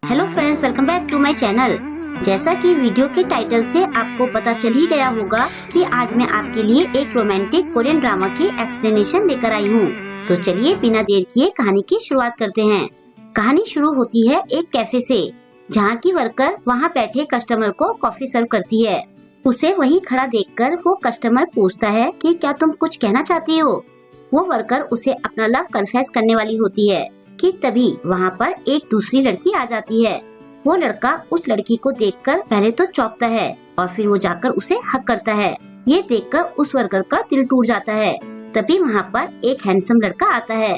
Hello friends, welcome back to my channel. जैसा कि video के टाइटल से आपको पता चल ही गया होगा कि आज मैं आपके लिए एक रोमांटिक कोरियन ड्रामा की एक्सप्लेनेशन लेकर आई हूँ। तो चलिए बिना देर किए कहानी की शुरुआत करते हैं। कहानी शुरू होती है एक कैफे से, जहाँ की वर्कर वहाँ बैठे कस्टमर को कॉफी सर्व करती है। उसे वहीं खड़ा देखकर वो कस्टमर पूछता है कि क्या तुम कुछ कहना चाहती हो। वो वर्कर उसे अपना लव कन्फेस करने वाली होती है कि तभी वहाँ पर एक दूसरी लड़की आ जाती है। वो लड़का उस लड़की को देखकर पहले तो चौंकता है और फिर वो जाकर उसे हक करता है। ये देखकर उस वर्कर का दिल टूट जाता है। तभी वहाँ पर एक हैंडसम लड़का आता है।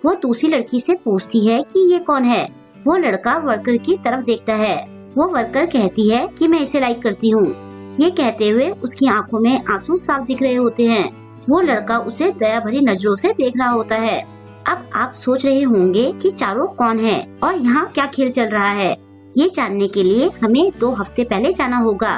वो दूसरी लड़की से पूछती है कि ये कौन है। वो लड़का वर्कर की तरफ देखता है। वो वर्कर कहती है कि मैं इसे लाइक करती हूँ। ये कहते हुए उसकी आंखों में आंसू साफ दिख रहे होते हैं। वो लड़का उसे दया भरी नजरों से देख रहा होता है। अब आप सोच रहे होंगे कि चारों कौन है और यहाँ क्या खेल चल रहा है। ये जानने के लिए हमें 2 हफ्ते पहले जाना होगा।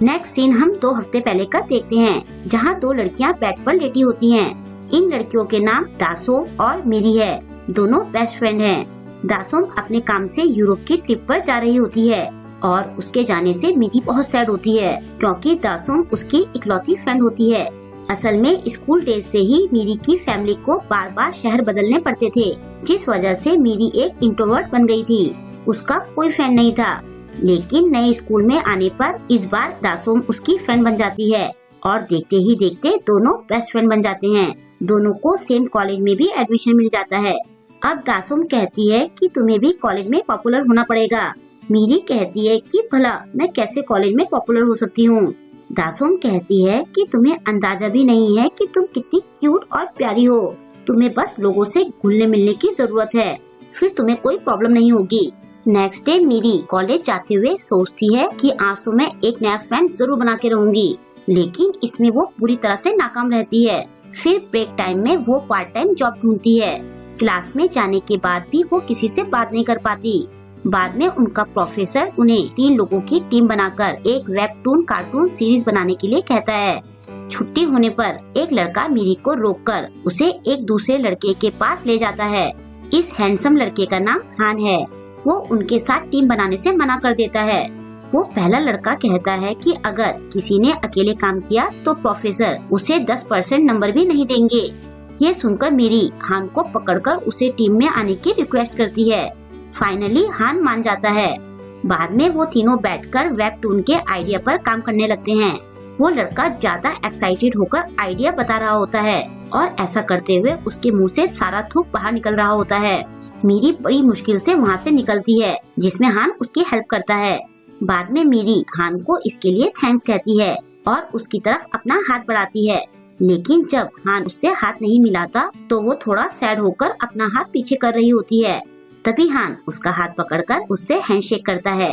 नेक्स्ट सीन हम 2 हफ्ते पहले का देखते हैं, जहाँ 2 लड़कियाँ बेड पर लेटी होती हैं। इन लड़कियों के नाम दासोम और मिरी है। दोनों बेस्ट फ्रेंड हैं। दासोम अपने काम से यूरोप की ट्रिप पर जा रही होती है और उसके जाने से मिरी बहुत सैड होती है, क्योंकि दासोम उसकी इकलौती फ्रेंड होती है। असल में स्कूल डेज से ही मिरी की फैमिली को बार बार शहर बदलने पड़ते थे, जिस वजह से मिरी एक इंट्रोवर्ट बन गई थी। उसका कोई फ्रेंड नहीं था। लेकिन नए स्कूल में आने पर इस बार दासोम उसकी फ्रेंड बन जाती है और देखते ही देखते दोनों बेस्ट फ्रेंड बन जाते हैं। दोनों को सेम कॉलेज में भी एडमिशन मिल जाता है। अब दासोम कहती है कि तुम्हें भी कॉलेज में पॉपुलर होना पड़ेगा। मिरी कहती है कि भला मैं कैसे कॉलेज में पॉपुलर हो सकती हूँ। दासोम कहती है कि तुम्हें अंदाजा भी नहीं है कि तुम कितनी क्यूट और प्यारी हो। तुम्हें बस लोगों से घुलने मिलने की जरूरत है, फिर तुम्हें कोई प्रॉब्लम नहीं होगी। नेक्स्ट डे मिरी कॉलेज जाते हुए सोचती है कि आज तो मैं एक नया फ्रेंड जरूर बना के रहूंगी, लेकिन इसमें वो पूरी तरह से नाकाम रहती है। फिर ब्रेक टाइम में वो पार्ट टाइम जॉब ढूंढती है। क्लास में जाने के बाद भी वो किसी से बात नहीं कर पाती। बाद में उनका प्रोफेसर उन्हें 3 लोगों की टीम बनाकर एक वेबटून कार्टून सीरीज बनाने के लिए कहता है। छुट्टी होने पर एक लड़का मिरी को रोककर उसे एक दूसरे लड़के के पास ले जाता है। इस हैंडसम लड़के का नाम हान है। वो उनके साथ टीम बनाने से मना कर देता है। वो पहला लड़का कहता है कि अगर किसी ने अकेले काम किया तो प्रोफेसर उसे 10% नंबर भी नहीं देंगे। ये सुनकर मिरी हान को पकड़कर उसे टीम में आने की रिक्वेस्ट करती है। फाइनली हान मान जाता है। बाद में वो तीनों बैठकर वेबटून के आइडिया पर काम करने लगते हैं। वो लड़का ज्यादा एक्साइटेड होकर आइडिया बता रहा होता है और ऐसा करते हुए उसके मुंह से सारा थूक बाहर निकल रहा होता है। मिरी बड़ी मुश्किल से वहाँ से निकलती है, जिसमें हान उसकी हेल्प करता है। बाद में मिरी हान को इसके लिए थैंक्स कहती है और उसकी तरफ अपना हाथ बढ़ाती है। लेकिन जब हान उससे हाथ नहीं मिलाता तो वो थोड़ा सैड होकर अपना हाथ पीछे कर रही होती है। तभी हान उसका हाथ पकड़कर उससे हैंडशेक करता है।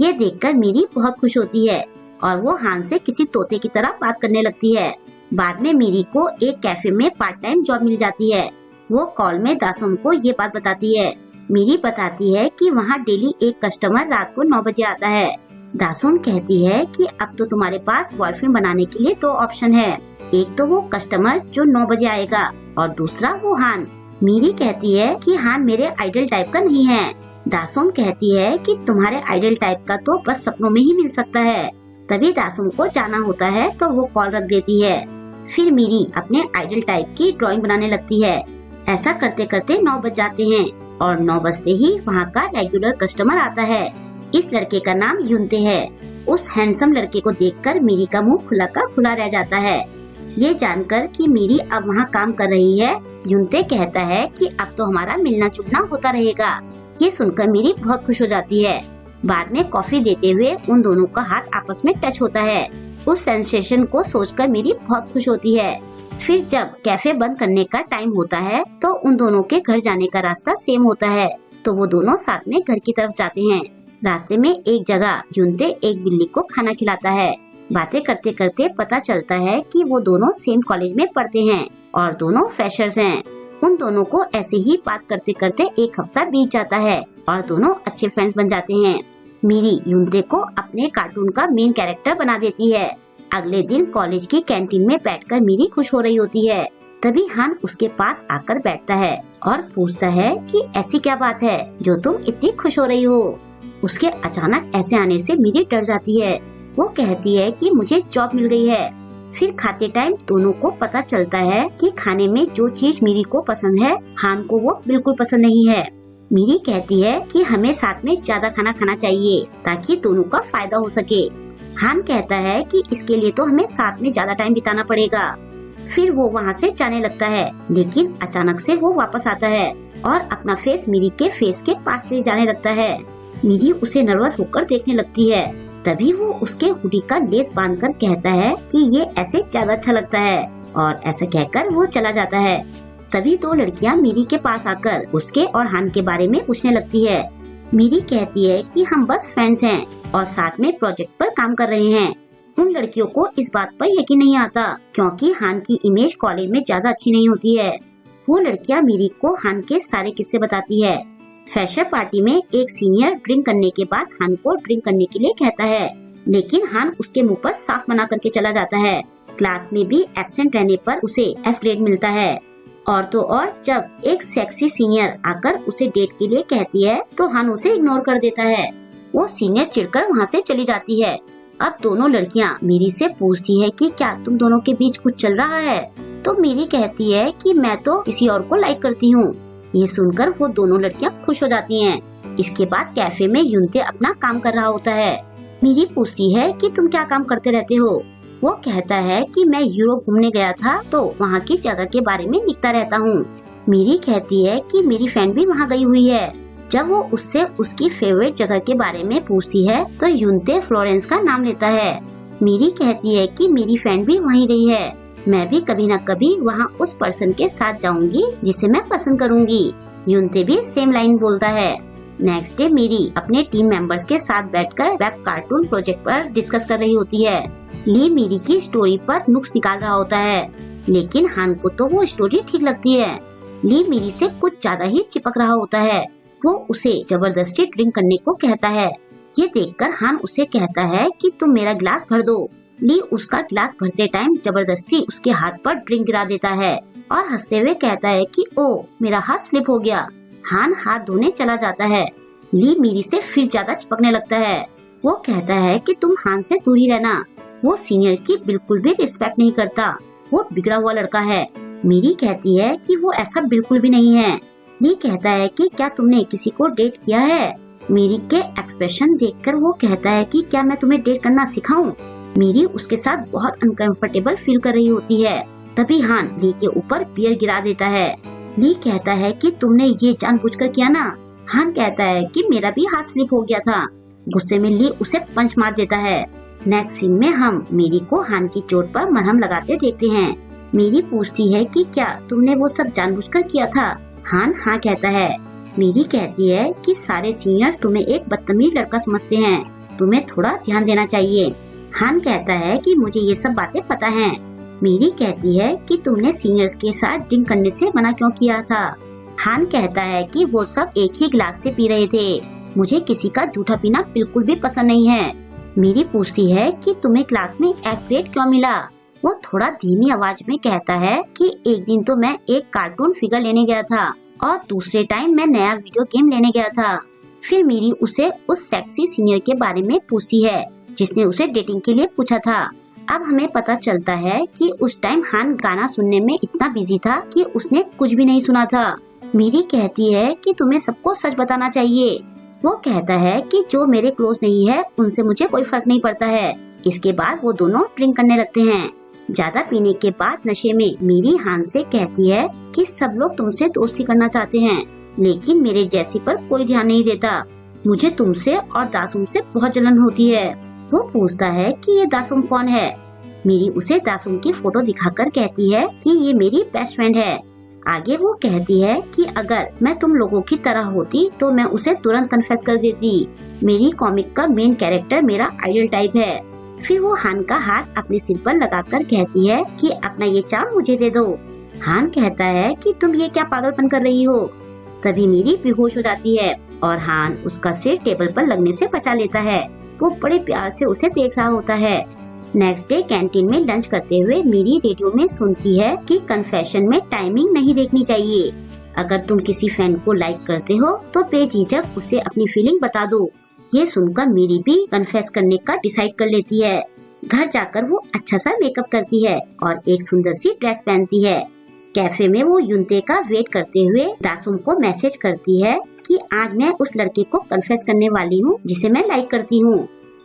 ये देखकर मिरी बहुत खुश होती है और वो हान से किसी तोते की तरह बात करने लगती है। बाद में मिरी को एक कैफे में पार्ट टाइम जॉब मिल जाती है। वो कॉल में दासोम को ये बात बताती है। मिरी बताती है कि वहाँ डेली एक कस्टमर रात को 9 बजे आता है। दासोम कहती है कि अब तो तुम्हारे पास बॉयफ्रेंड बनाने के लिए 2 ऑप्शन है। एक तो वो कस्टमर जो 9 बजे आएगा और दूसरा वो हान। मिरी कहती है कि हान मेरे आइडल टाइप का नहीं है। दासोम कहती है कि तुम्हारे आइडल टाइप का तो बस सपनों में ही मिल सकता है। तभी दासोम को जाना होता है तो वो कॉल रख देती है। फिर मिरी अपने आइडल टाइप की ड्राइंग बनाने लगती है। ऐसा करते करते 9 बज जाते हैं और 9 बजते ही वहाँ का रेगुलर कस्टमर आता है। इस लड़के का नाम युनते है। उस हैंडसम लड़के को देखकर मिरी का मुंह खुला का खुला रह जाता है। ये जानकर कि मिरी अब वहाँ काम कर रही है, युनते कहता है कि अब तो हमारा मिलना जुलना होता रहेगा। ये सुनकर मिरी बहुत खुश हो जाती है। बाद में कॉफी देते हुए उन दोनों का हाथ आपस में टच होता है। उस सेंसेशन को सोचकर मिरी बहुत खुश होती है। फिर जब कैफे बंद करने का टाइम होता है तो उन दोनों के घर जाने का रास्ता सेम होता है, तो वो दोनों साथ में घर की तरफ जाते हैं। रास्ते में एक जगह युनते एक बिल्ली को खाना खिलाता है। बातें करते करते पता चलता है कि वो दोनों सेम कॉलेज में पढ़ते हैं और दोनों फ्रेशर्स हैं। उन दोनों को ऐसे ही बात करते करते 1 हफ्ता बीत जाता है और दोनों अच्छे फ्रेंड्स बन जाते हैं। मिरी युनते को अपने कार्टून का मेन कैरेक्टर बना देती है। अगले दिन कॉलेज की कैंटीन में बैठकर मिरी खुश हो रही होती है। तभी हान उसके पास आकर बैठता है और पूछता है कि ऐसी क्या बात है जो तुम इतनी खुश हो रही हो। उसके अचानक ऐसे आने से मीरी डर जाती है। वो कहती है कि मुझे जॉब मिल गई है। फिर खाते टाइम दोनों को पता चलता है कि खाने में जो चीज मीरी को पसंद है हान को वो बिल्कुल पसंद नहीं है। मीरी कहती है कि हमें साथ में ज्यादा खाना खाना चाहिए ताकि दोनों का फायदा हो सके। हान कहता है कि इसके लिए तो हमें साथ में ज्यादा टाइम बिताना पड़ेगा। फिर वो वहाँ से जाने लगता है, लेकिन अचानक से वो वापस आता है और अपना फेस मीरी के फेस के पास ले जाने लगता है। मीरी उसे नर्वस होकर देखने लगती है। तभी वो उसके हुडी का लेस बांधकर कहता है कि ये ऐसे ज्यादा अच्छा लगता है, और ऐसा कहकर वो चला जाता है। तभी दो लड़कियां मीरी के पास आकर उसके और हान के बारे में पूछने लगती है। मीरी कहती है कि हम बस फ्रेंड्स हैं और साथ में प्रोजेक्ट पर काम कर रहे हैं। उन लड़कियों को इस बात पर यकीन नहीं आता क्योंकि हान की इमेज कॉलेज में ज्यादा अच्छी नहीं होती है। वो लड़कियां मीरी को हान के सारे किस्से बताती है। फ्रेशर पार्टी में एक सीनियर ड्रिंक करने के बाद हान को ड्रिंक करने के लिए कहता है, लेकिन हान उसके मुंह पर साफ मना करके चला जाता है। क्लास में भी एब्सेंट रहने पर उसे F ग्रेड मिलता है। और तो और जब एक सेक्सी सीनियर आकर उसे डेट के लिए कहती है तो हान उसे इग्नोर कर देता है। वो सीनियर चिढ़कर वहाँ से चली जाती है। अब दोनों लड़कियाँ मीरी से पूछती है कि क्या तुम दोनों के बीच कुछ चल रहा है, तो मीरी कहती है कि मैं तो किसी और को लाइक करती हूँ। ये सुनकर वो दोनों लड़कियाँ खुश हो जाती हैं। इसके बाद कैफे में युनते अपना काम कर रहा होता है। मीरी पूछती है कि तुम क्या काम करते रहते हो। वो कहता है कि मैं यूरोप घूमने गया था तो वहाँ की जगह के बारे में लिखता रहता हूँ। मीरी कहती है कि मेरी फ्रेंड भी वहाँ गई हुई है। जब वो उससे उसकी फेवरेट जगह के बारे में पूछती है तो युनते फ्लोरेंस का नाम लेता है। मीरी कहती है कि मेरी फ्रेंड भी वहीं गई है, मैं भी कभी न कभी वहाँ उस पर्सन के साथ जाऊंगी जिसे मैं पसंद करूंगी। युनते भी सेम लाइन बोलता है। नेक्स्ट डे मीरी अपने टीम मेंबर्स के साथ बैठकर वेब कार्टून प्रोजेक्ट पर डिस्कस कर रही होती है। ली मीरी की स्टोरी पर नुक्स निकाल रहा होता है, लेकिन हान को तो वो स्टोरी ठीक लगती है। ली मीरी से कुछ ज्यादा ही चिपक रहा होता है। वो उसे जबरदस्ती ड्रिंक करने को कहता है। ये देखकर हान उसे कहता है कि तुम मेरा गिलास भर दो। ली उसका गिलास भरते टाइम जबरदस्ती उसके हाथ पर ड्रिंक गिरा देता है और हंसते हुए कहता है कि ओ मेरा हाथ स्लिप हो गया। हान हाथ धोने चला जाता है। ली मीरी से फिर ज्यादा चिपकने लगता है। वो कहता है कि तुम हान से दूर ही रहना, वो सीनियर की बिल्कुल भी रिस्पेक्ट नहीं करता, वो बिगड़ा हुआ लड़का है। मीरी कहती है कि वो ऐसा बिल्कुल भी नहीं है। ली कहता है कि क्या तुमने किसी को डेट किया है। मीरी के एक्सप्रेशन देखकर वो कहता है कि क्या मैं तुम्हें डेट करना सिखाऊं। मीरी उसके साथ बहुत अनकंफर्टेबल फील कर रही होती है। तभी हान ली के ऊपर बियर गिरा देता है। ली कहता है कि तुमने ये जानबूझकर किया ना। हान कहता है कि मेरा भी हाथ स्लिप हो गया था। गुस्से में ली उसे पंच मार देता है। नेक्स्ट सीन में हम मीरी को हान की चोट पर मरहम लगाते देखते हैं। मीरी पूछती है कि क्या तुमने वो सब जानबूझकर किया था। हान हाँ कहता है। मीरी कहती है कि सारे सीनियर्स तुम्हें एक बदतमीज लड़का समझते हैं, तुम्हें थोड़ा ध्यान देना चाहिए। हान कहता है कि मुझे ये सब बातें पता हैं। मीरी कहती है कि तुमने सीनियर्स के साथ ड्रिंक करने से मना क्यों किया था। हान कहता है कि वो सब एक ही गिलास से पी रहे थे, मुझे किसी का जूठा पीना बिल्कुल भी पसंद नहीं है। मीरी पूछती है कि तुम्हें क्लास में F ग्रेड क्यों मिला। वो थोड़ा धीमी आवाज में कहता है कि एक दिन तो मैं एक कार्टून फिगर लेने गया था और दूसरे टाइम मैं नया वीडियो गेम लेने गया था। फिर मीरी उसे उस सेक्सी सीनियर के बारे में पूछती है जिसने उसे डेटिंग के लिए पूछा था। अब हमें पता चलता है कि उस टाइम हान गाना सुनने में इतना बिजी था कि उसने कुछ भी नहीं सुना था। मीरी कहती है कि तुम्हें सबको सच बताना चाहिए। वो कहता है कि जो मेरे क्लोज नहीं है उनसे मुझे कोई फर्क नहीं पड़ता है। इसके बाद वो दोनों ड्रिंक करने लगते हैं। ज्यादा पीने के बाद नशे में मीरी हान से कहती है कि सब लोग तुमसे दोस्ती करना चाहते हैं, लेकिन मेरे जैसी पर कोई ध्यान नहीं देता। मुझे तुमसे और दासुम से बहुत जलन होती है। वो पूछता है कि ये दासुम कौन है। मीरी उसे दासुम की फोटो दिखाकर कहती है कि ये मेरी बेस्ट फ्रेंड है। आगे वो कहती है कि अगर मैं तुम लोगों की तरह होती तो मैं उसे तुरंत कन्फेस कर देती। मेरी कॉमिक का मेन कैरेक्टर मेरा आइडल टाइप है। फिर वो हान का हाथ अपने सिर पर लगाकर कहती है कि अपना ये चाम मुझे दे दो। हान कहता है कि तुम ये क्या पागलपन कर रही हो। तभी मीरी बेहोश हो जाती है और हान उसका सिर टेबल पर लगने से बचा लेता है। वो बड़े प्यार से उसे देख रहा होता है। नेक्स्ट डे कैंटीन में लंच करते हुए मीरी रेडियो में सुनती है कि कन्फेशन में टाइमिंग नहीं देखनी चाहिए। अगर तुम किसी फ्रेंड को लाइक करते हो तो बेझिझक उसे अपनी फीलिंग बता दो। ये सुनकर मीरी भी कन्फेस करने का डिसाइड कर लेती है। घर जाकर वो अच्छा सा मेकअप करती है और एक सुंदर सी ड्रेस पहनती है। कैफे में वो युनते का वेट करते हुए दासुम को मैसेज करती है कि आज मैं उस लड़के को कन्फेस करने वाली हूँ जिसे मैं लाइक करती हूँ।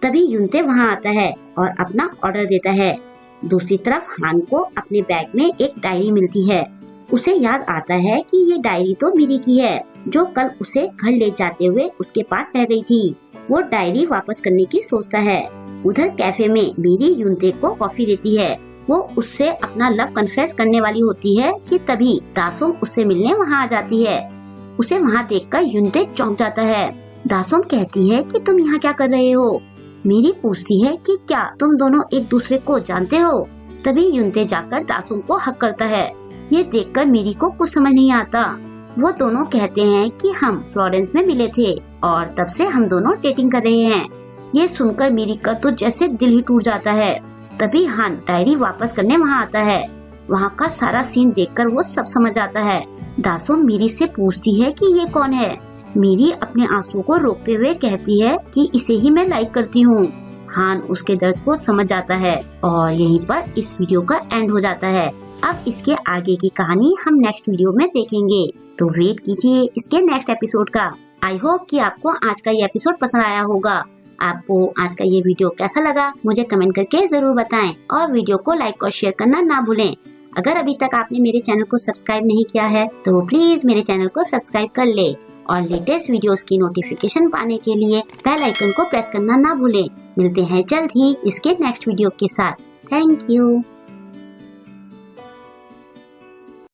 तभी युनते वहाँ आता है और अपना ऑर्डर देता है। दूसरी तरफ हान को अपने बैग में एक डायरी मिलती है। उसे याद आता है कि ये डायरी तो मीरी की है, जो कल उसे घर ले जाते हुए उसके पास रह गई थी। वो डायरी वापस करने की सोचता है। उधर कैफे में मीरी युनते को कॉफी देती है। वो उससे अपना लव कन्फेस करने वाली होती है कि तभी दासुम उससे मिलने वहाँ आ जाती है। उसे वहाँ देखकर युनते चौंक जाता है। दासुम कहती है कि तुम यहाँ क्या कर रहे हो? मीरी पूछती है कि क्या तुम दोनों एक दूसरे को जानते हो? तभी युनते जाकर दासुम को हक करता है। ये देखकर मीरी को कुछ समझ नहीं आता। वो दोनों कहते हैं कि हम फ्लोरेंस में मिले थे और तब से हम दोनों डेटिंग कर रहे हैं। ये सुनकर मीरी का तो जैसे दिल ही टूट जाता है। तभी हान डायरी वापस करने वहाँ आता है। वहाँ का सारा सीन देखकर वो सब समझ आता है। दासुम मीरी से पूछती है कि ये कौन है। मीरी अपने आंसुओं को रोकते हुए कहती है कि इसे ही मैं लाइक करती हूँ। हान उसके दर्द को समझ जाता है और यहीं पर इस वीडियो का एंड हो जाता है। अब इसके आगे की कहानी हम नेक्स्ट वीडियो में देखेंगे, तो वेट कीजिए इसके नेक्स्ट एपिसोड का। आई होप कि आपको आज का ये एपिसोड पसंद आया होगा। आपको आज का ये वीडियो कैसा लगा मुझे कमेंट करके जरूर बताएं और वीडियो को लाइक और शेयर करना ना भूलें। अगर अभी तक आपने मेरे चैनल को सब्सक्राइब नहीं किया है तो प्लीज मेरे चैनल को सब्सक्राइब कर ले और लेटेस्ट वीडियोस की नोटिफिकेशन पाने के लिए बेल आइकन को प्रेस करना ना भूलें। मिलते हैं जल्द ही इसके नेक्स्ट वीडियो के साथ। Thank you.